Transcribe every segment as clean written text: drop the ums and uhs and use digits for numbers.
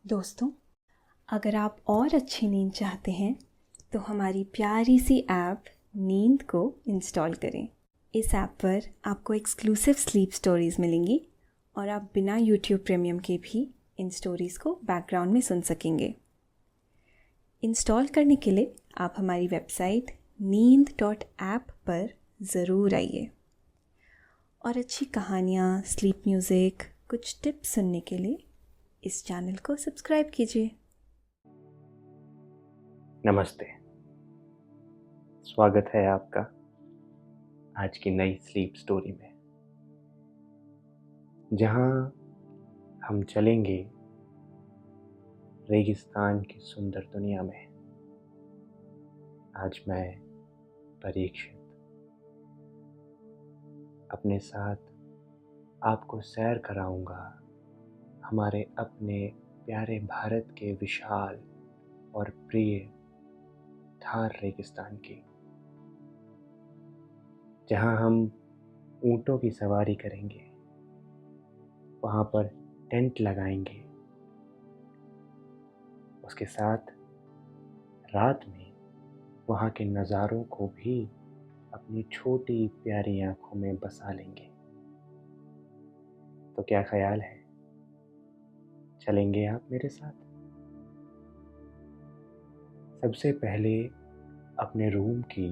दोस्तों, अगर आप और अच्छी नींद चाहते हैं तो हमारी प्यारी सी ऐप नींद को इंस्टॉल करें। इस ऐप पर आपको एक्सक्लूसिव स्लीप स्टोरीज़ मिलेंगी और आप बिना यूट्यूब प्रीमियम के भी इन स्टोरीज़ को बैकग्राउंड में सुन सकेंगे। इंस्टॉल करने के लिए आप हमारी वेबसाइट neend.app पर ज़रूर आइए और अच्छी कहानियाँ, स्लीप म्यूज़िक, कुछ टिप्स सुनने के लिए इस चैनल को सब्सक्राइब कीजिए। नमस्ते, स्वागत है आपका आज की नई स्लीप स्टोरी में, जहां हम चलेंगे रेगिस्तान की सुंदर दुनिया में। आज मैं परीक्षित अपने साथ आपको सैर कराऊंगा हमारे अपने प्यारे भारत के विशाल और प्रिय थार रेगिस्तान की, जहां हम ऊंटों की सवारी करेंगे, वहां पर टेंट लगाएंगे। उसके साथ रात में वहाँ के नज़ारों को भी अपनी छोटी प्यारी आंखों में बसा लेंगे। तो क्या ख्याल है, चलेंगे आप मेरे साथ? सबसे पहले अपने रूम की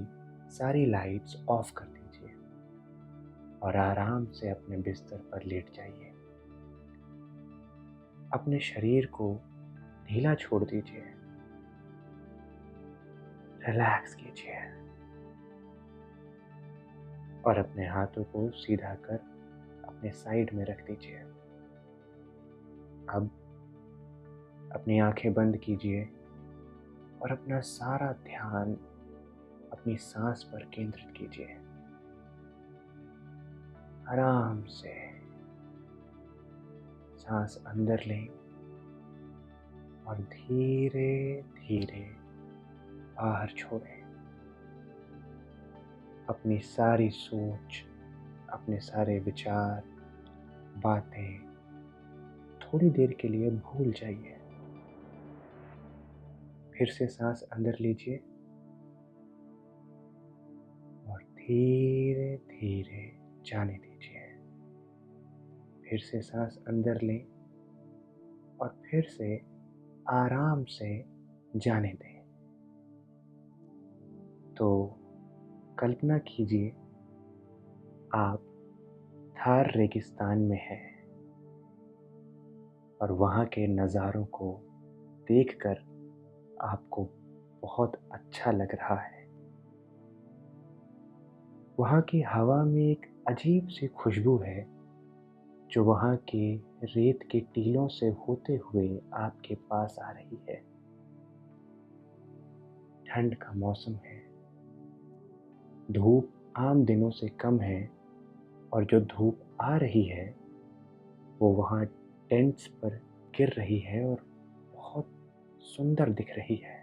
सारी लाइट्स ऑफ कर दीजिए और आराम से अपने बिस्तर पर लेट जाइए। अपने शरीर को ढीला छोड़ दीजिए, रिलैक्स कीजिए और अपने हाथों को सीधा कर अपने साइड में रख दीजिए। अब अपनी आंखें बंद कीजिए और अपना सारा ध्यान अपनी सांस पर केंद्रित कीजिए। आराम से सांस अंदर लें और धीरे धीरे बाहर छोड़ें। अपनी सारी सोच, अपने सारे विचार, बातें थोड़ी देर के लिए भूल जाइए। फिर से सांस अंदर लीजिए और धीरे धीरे जाने दीजिए। फिर से सांस अंदर लें और फिर से आराम से जाने दें। तो कल्पना कीजिए आप थार रेगिस्तान में हैं और वहाँ के नज़ारों को देखकर आपको बहुत अच्छा लग रहा है। वहाँ की हवा में एक अजीब सी खुशबू है जो वहाँ के रेत के टीलों से होते हुए आपके पास आ रही है। ठंड का मौसम है, धूप आम दिनों से कम है और जो धूप आ रही है वो वहाँ टेंट्स पर गिर रही है और बहुत सुंदर दिख रही है।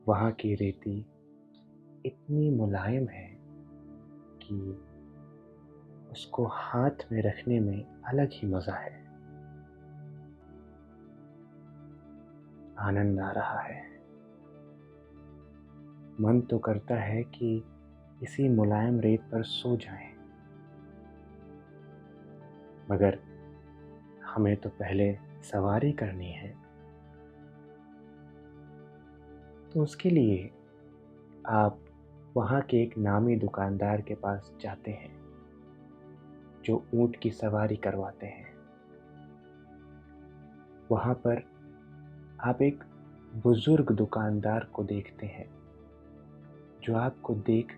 वहाँ की रेती इतनी मुलायम है कि उसको हाथ में रखने में अलग ही मज़ा है। आनंद आ रहा है। मन तो करता है कि इसी मुलायम रेत पर सो जाएं, मगर हमें तो पहले सवारी करनी है। तो उसके लिए आप वहाँ के एक नामी दुकानदार के पास जाते हैं जो ऊंट की सवारी करवाते हैं। वहाँ पर आप एक बुजुर्ग दुकानदार को देखते हैं जो आपको देख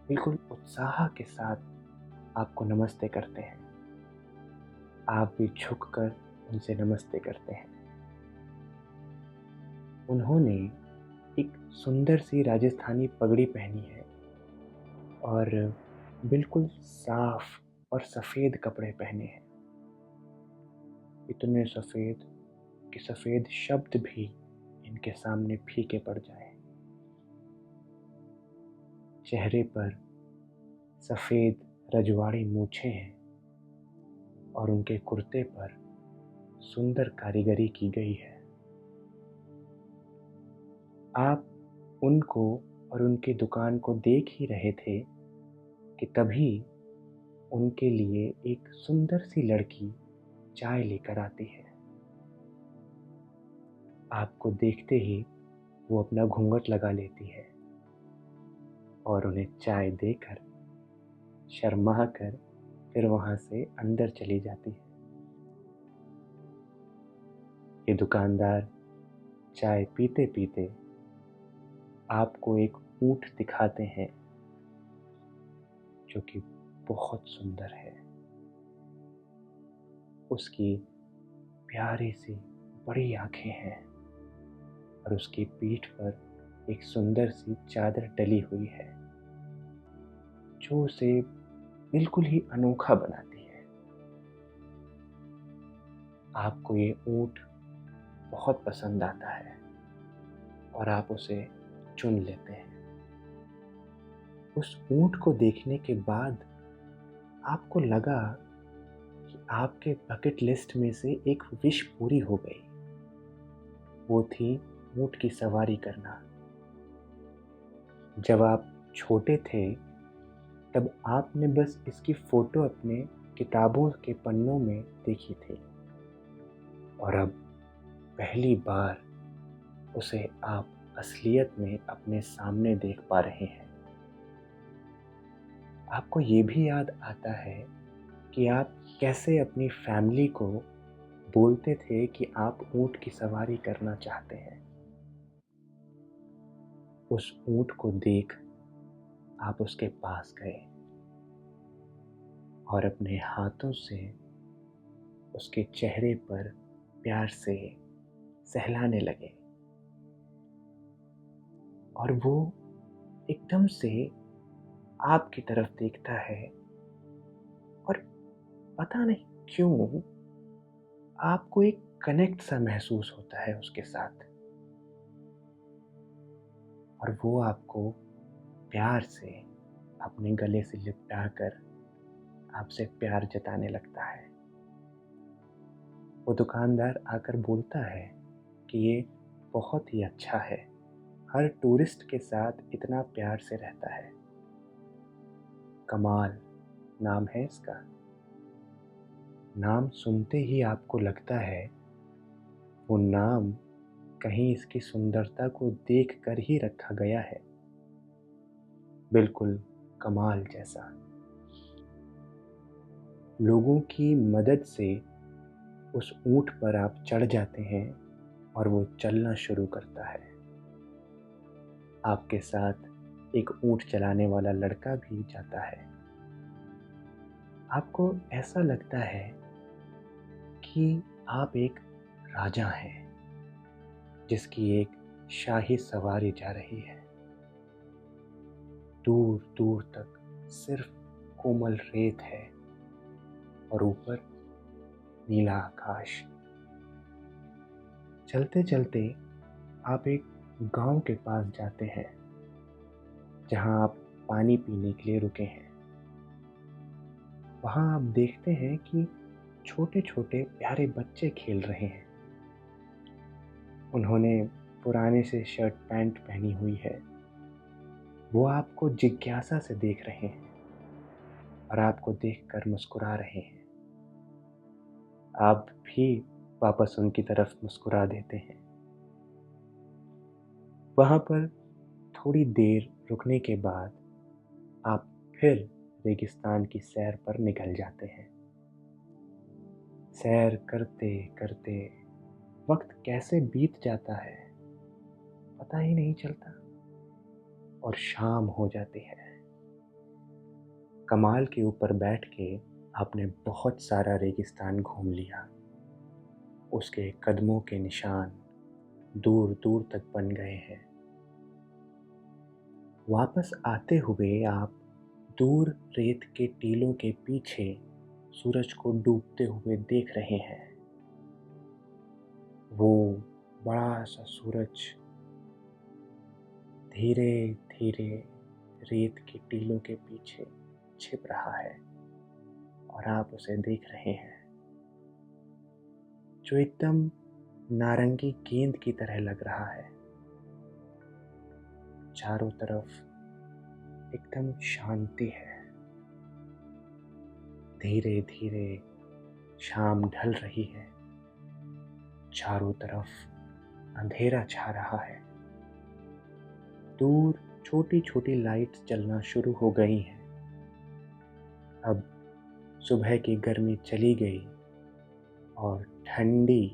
बिल्कुल उत्साह के साथ आपको नमस्ते करते हैं। आप भी झुककर उनसे नमस्ते करते हैं। उन्होंने एक सुंदर सी राजस्थानी पगड़ी पहनी है और बिल्कुल साफ और सफ़ेद कपड़े पहने हैं। इतने सफ़ेद कि सफ़ेद शब्द भी इनके सामने फीके पड़ जाएं। चेहरे पर सफ़ेद रजवाड़ी मूछें हैं और उनके कुर्ते पर सुंदर कारीगरी की गई है। आप उनको और उनकी दुकान को देख ही रहे थे कि तभी उनके लिए एक सुंदर सी लड़की चाय लेकर आती है। आपको देखते ही वो अपना घूंघट लगा लेती है और उन्हें चाय देकर शर्मा कर फिर वहाँ से अंदर चली जाती है। ये दुकानदार चाय पीते पीते आपको एक ऊंट दिखाते हैं जो कि बहुत सुंदर है। उसकी प्यारी सी बड़ी आंखें हैं और उसकी पीठ पर एक सुंदर सी चादर डली हुई है जो उसे बिल्कुल ही अनोखा बनाती है। आपको ये ऊंट बहुत पसंद आता है और आप उसे चुन लेते हैं। उस ऊंट को देखने के बाद आपको लगा कि आपके बकेट लिस्ट में से एक विश पूरी हो गई। वो थी ऊंट की सवारी करना। जब आप छोटे थे तब आपने बस इसकी फ़ोटो अपने किताबों के पन्नों में देखी थी और अब पहली बार उसे आप असलियत में अपने सामने देख पा रहे हैं। आपको ये भी याद आता है कि आप कैसे अपनी फैमिली को बोलते थे कि आप ऊंट की सवारी करना चाहते हैं। उस ऊंट को देख आप उसके पास गए और अपने हाथों से उसके चेहरे पर प्यार से सहलाने लगे और वो एकदम से आपकी तरफ देखता है और पता नहीं क्यों आपको एक कनेक्ट सा महसूस होता है उसके साथ और वो आपको प्यार से अपने गले से लिपटा कर आपसे प्यार जताने लगता है। वो दुकानदार आकर बोलता है कि ये बहुत ही अच्छा है, हर टूरिस्ट के साथ इतना प्यार से रहता है। कमाल नाम है इसका। नाम सुनते ही आपको लगता है वो नाम कहीं इसकी सुंदरता को देखकर ही रखा गया है, बिल्कुल कमाल जैसा। लोगों की मदद से उस ऊंट पर आप चढ़ जाते हैं और वो चलना शुरू करता है। आपके साथ एक ऊंट चलाने वाला लड़का भी जाता है। आपको ऐसा लगता है कि आप एक राजा हैं जिसकी एक शाही सवारी जा रही है। दूर दूर तक सिर्फ कोमल रेत है और ऊपर नीला आकाश। चलते चलते आप एक गांव के पास जाते हैं जहां आप पानी पीने के लिए रुके हैं। वहां आप देखते हैं कि छोटे छोटे प्यारे बच्चे खेल रहे हैं। उन्होंने पुराने से शर्ट पैंट पहनी हुई है। वो आपको जिज्ञासा से देख रहे हैं और आपको देखकर मुस्कुरा रहे हैं। आप भी वापस उनकी तरफ मुस्कुरा देते हैं। वहाँ पर थोड़ी देर रुकने के बाद आप फिर रेगिस्तान की सैर पर निकल जाते हैं। सैर करते करते वक्त कैसे बीत जाता है पता ही नहीं चलता और शाम हो जाती है। कमाल के ऊपर बैठ के आपने बहुत सारा रेगिस्तान घूम लिया। उसके कदमों के निशान दूर दूर तक बन गए हैं। वापस आते हुए आप दूर रेत के टीलों के पीछे सूरज को डूबते हुए देख रहे हैं। वो बड़ा सा सूरज धीरे धीरे रेत के टीलों के पीछे छिप रहा है और आप उसे देख रहे हैं। जो एकदम नारंगी गेंद की तरह लग रहा है। चारों तरफ एकदम शांति है। धीरे धीरे शाम ढल रही है। चारों तरफ अंधेरा छा रहा है। दूर छोटी छोटी लाइट्स जलना शुरू हो गई हैं। अब सुबह की गर्मी चली गई और ठंडी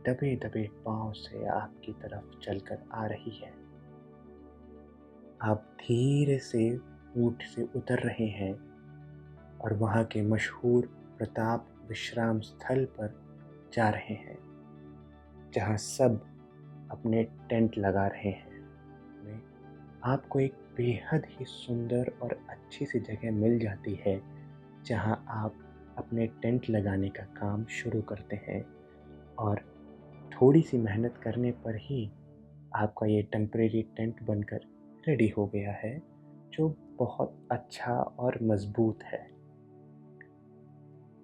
दबे दबे पांव से आपकी तरफ चलकर आ रही है। आप धीरे से ऊंट से उतर रहे हैं और वहाँ के मशहूर प्रताप विश्राम स्थल पर जा रहे हैं, जहाँ सब अपने टेंट लगा रहे हैं। आपको एक बेहद ही सुंदर और अच्छी सी जगह मिल जाती है, जहाँ आप अपने टेंट लगाने का काम शुरू करते हैं और थोड़ी सी मेहनत करने पर ही आपका ये टेम्परेरी टेंट बनकर रेडी हो गया है, जो बहुत अच्छा और मज़बूत है।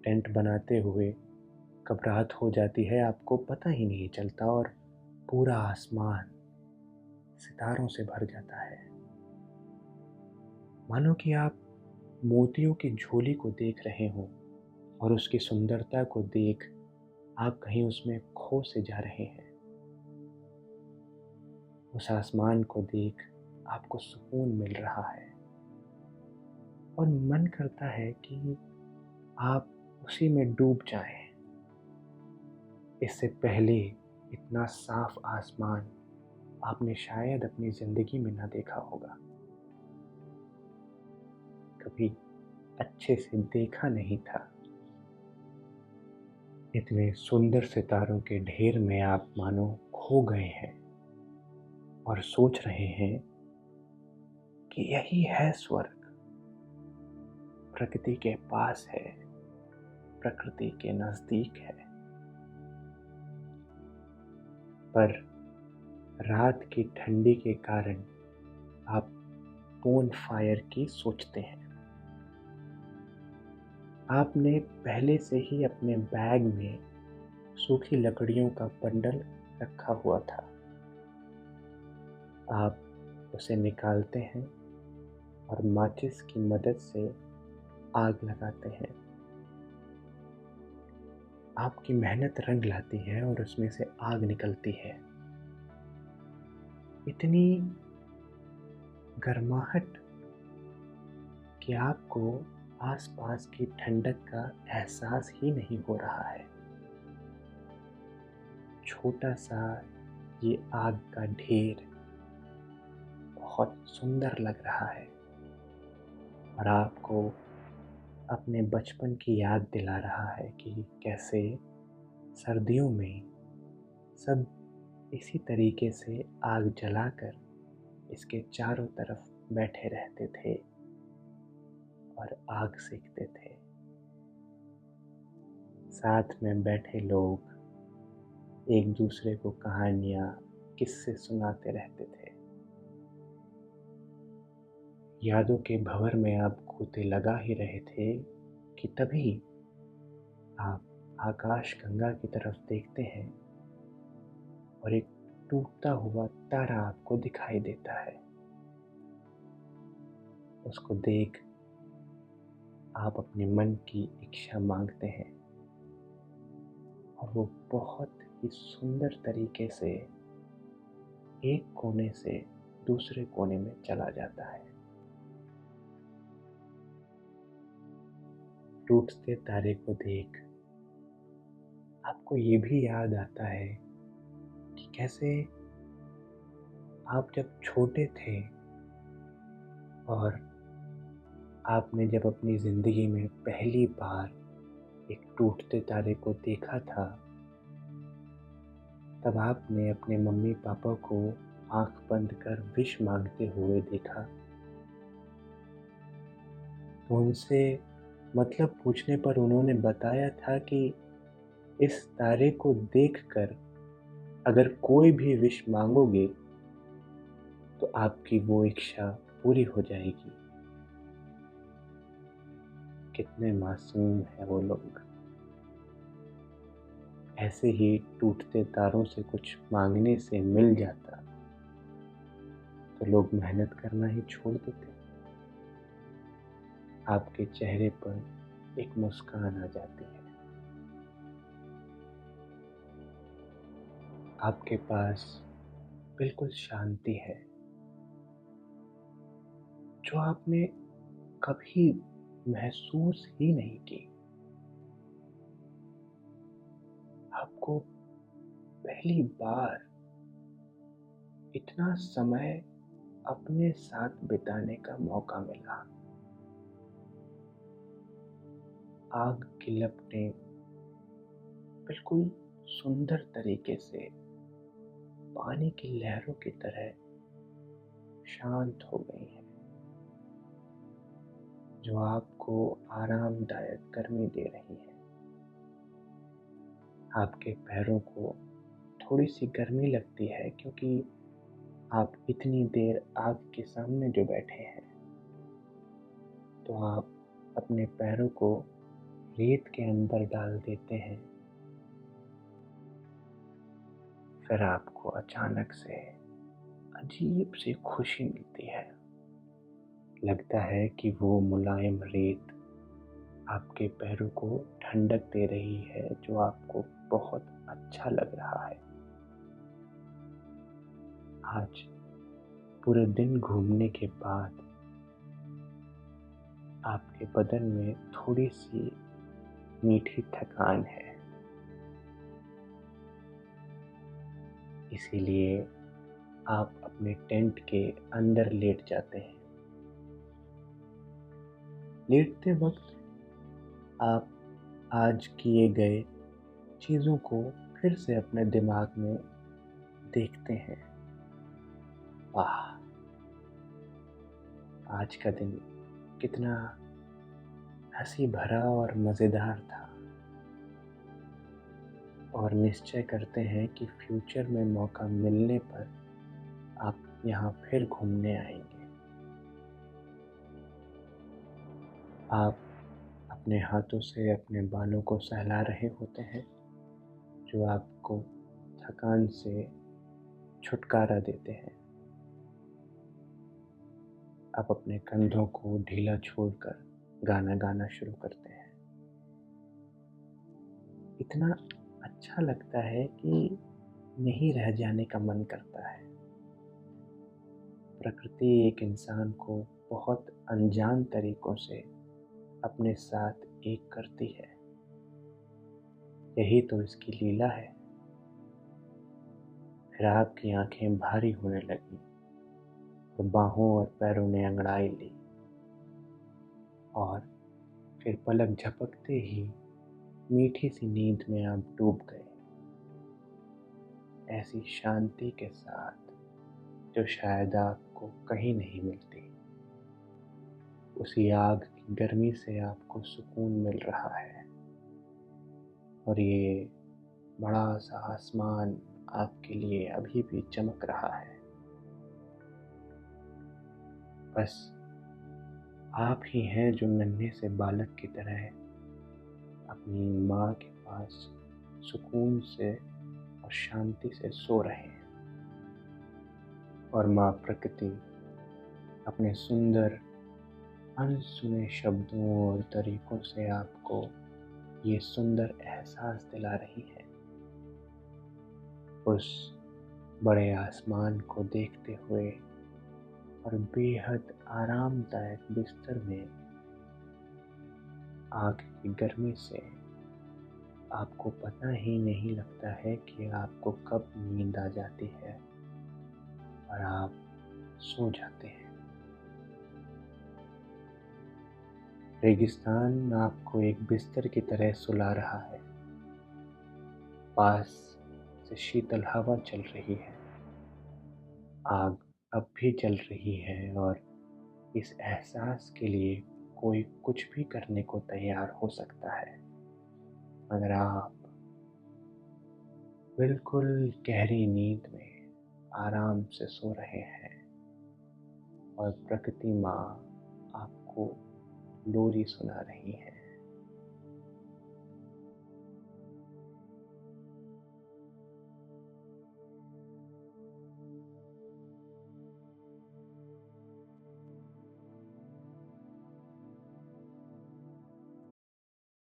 टेंट बनाते हुए कब रात हो जाती है आपको पता ही नहीं चलता और पूरा आसमान सितारों से भर जाता है। मानो कि आप मोतियों की झोली को देख रहे हो और उसकी सुंदरता को देख आप कहीं उसमें खो से जा रहे हैं। उस आसमान को देख आपको सुकून मिल रहा है और मन करता है कि आप उसी में डूब जाएं। इससे पहले इतना साफ आसमान आपने शायद अपनी ज़िंदगी में ना देखा होगा, कभी अच्छे से देखा नहीं था। इतने सुंदर सितारों के ढेर में आप मानो खो गए हैं और सोच रहे हैं कि यही है स्वर्ग। प्रकृति के पास है, प्रकृति के नज़दीक है। पर रात की ठंडी के कारण आप बोन फायर की सोचते हैं। आपने पहले से ही अपने बैग में सूखी लकड़ियों का बंडल रखा हुआ था। आप उसे निकालते हैं और माचिस की मदद से आग लगाते हैं। आपकी मेहनत रंग लाती है और उसमें से आग निकलती है। इतनी गर्माहट कि आपको आसपास की ठंडक का एहसास ही नहीं हो रहा है। छोटा सा ये आग का ढेर बहुत सुंदर लग रहा है और आपको अपने बचपन की याद दिला रहा है कि कैसे सर्दियों में सब इसी तरीके से आग जलाकर इसके चारों तरफ बैठे रहते थे और आग सेकते थे। साथ में बैठे लोग एक दूसरे को कहानियाँ किस्से सुनाते रहते थे। यादों के भंवर में आप गोते लगा ही रहे थे कि तभी आप आकाश गंगा की तरफ देखते हैं और एक टूटता हुआ तारा आपको दिखाई देता है। उसको देख आप अपने मन की इच्छा मांगते हैं और वो बहुत ही सुंदर तरीके से एक कोने से दूसरे कोने में चला जाता है। टूटते तारे को देख आपको ये भी याद आता है कि कैसे आप जब छोटे थे और आपने जब अपनी ज़िंदगी में पहली बार एक टूटते तारे को देखा था, तब आपने अपने मम्मी पापा को आंख बंद कर विश मांगते हुए देखा। तो उनसे मतलब पूछने पर उन्होंने बताया था कि इस तारे को देखकर अगर कोई भी विश मांगोगे तो आपकी वो इच्छा पूरी हो जाएगी। कितने मासूम हैं वो लोग। ऐसे ही टूटते तारों से कुछ मांगने से मिल जाता तो लोग मेहनत करना ही छोड़ देते। आपके चेहरे पर एक मुस्कान आ जाती है। आपके पास बिल्कुल शांति है जो आपने कभी महसूस ही नहीं की। आपको पहली बार इतना समय अपने साथ बिताने का मौका मिला। आग की लपटें बिल्कुल सुंदर तरीके से पानी की लहरों की तरह शांत हो गई हैं, जो आपको आरामदायक गर्मी दे रही है। आपके पैरों को थोड़ी सी गर्मी लगती है क्योंकि आप इतनी देर आग के सामने जो बैठे हैं, तो आप अपने पैरों को रेत के अंदर डाल देते हैं। फिर आपको अचानक से अजीब सी खुशी मिलती है। लगता है कि वो मुलायम रेत आपके पैरों को ठंडक दे रही है, जो आपको बहुत अच्छा लग रहा है। आज पूरे दिन घूमने के बाद आपके बदन में थोड़ी सी मीठी थकान है, इसीलिए आप अपने टेंट के अंदर लेट जाते हैं। लेटते वक्त आप आज किए गए चीज़ों को फिर से अपने दिमाग में देखते हैं। वाह, आज का दिन कितना हंसी भरा और मज़ेदार था। और निश्चय करते हैं कि फ्यूचर में मौका मिलने पर आप यहाँ फिर घूमने आएंगे। आप अपने हाथों से अपने बालों को सहला रहे होते हैं, जो आपको थकान से छुटकारा देते हैं। आप अपने कंधों को ढीला छोड़कर गाना गाना शुरू करते हैं। इतना अच्छा लगता है कि यहीं रह जाने का मन करता है। प्रकृति एक इंसान को बहुत अनजान तरीकों से अपने साथ एक करती है। यही तो इसकी लीला है। फिर आपकी आंखें भारी होने लगी और बाहों और पैरों ने अंगड़ाई ली, और फिर पलक झपकते ही मीठी सी नींद में आप डूब गए, ऐसी शांति के साथ जो शायद आपको कहीं नहीं मिलती। उसी आग की गर्मी से आपको सुकून मिल रहा है, और ये बड़ा सा आसमान आपके लिए अभी भी चमक रहा है। बस आप ही हैं जो नन्हे से बालक की तरह अपनी माँ के पास सुकून से और शांति से सो रहे हैं, और माँ प्रकृति अपने सुंदर अनसुने शब्दों और तरीकों से आपको ये सुंदर एहसास दिला रही है। उस बड़े आसमान को देखते हुए और बेहद आरामदायक बिस्तर में आग की गर्मी से आपको पता ही नहीं लगता है कि आपको कब नींद आ जाती है और आप सो जाते हैं। रेगिस्तान आपको एक बिस्तर की तरह सुला रहा है। पास से शीतल हवा चल रही है। आग अब भी जल रही है, और इस एहसास के लिए कोई कुछ भी करने को तैयार हो सकता है। मगर आप बिल्कुल गहरी नींद में आराम से सो रहे हैं, और प्रकृति माँ आपको लोरी सुना रही है।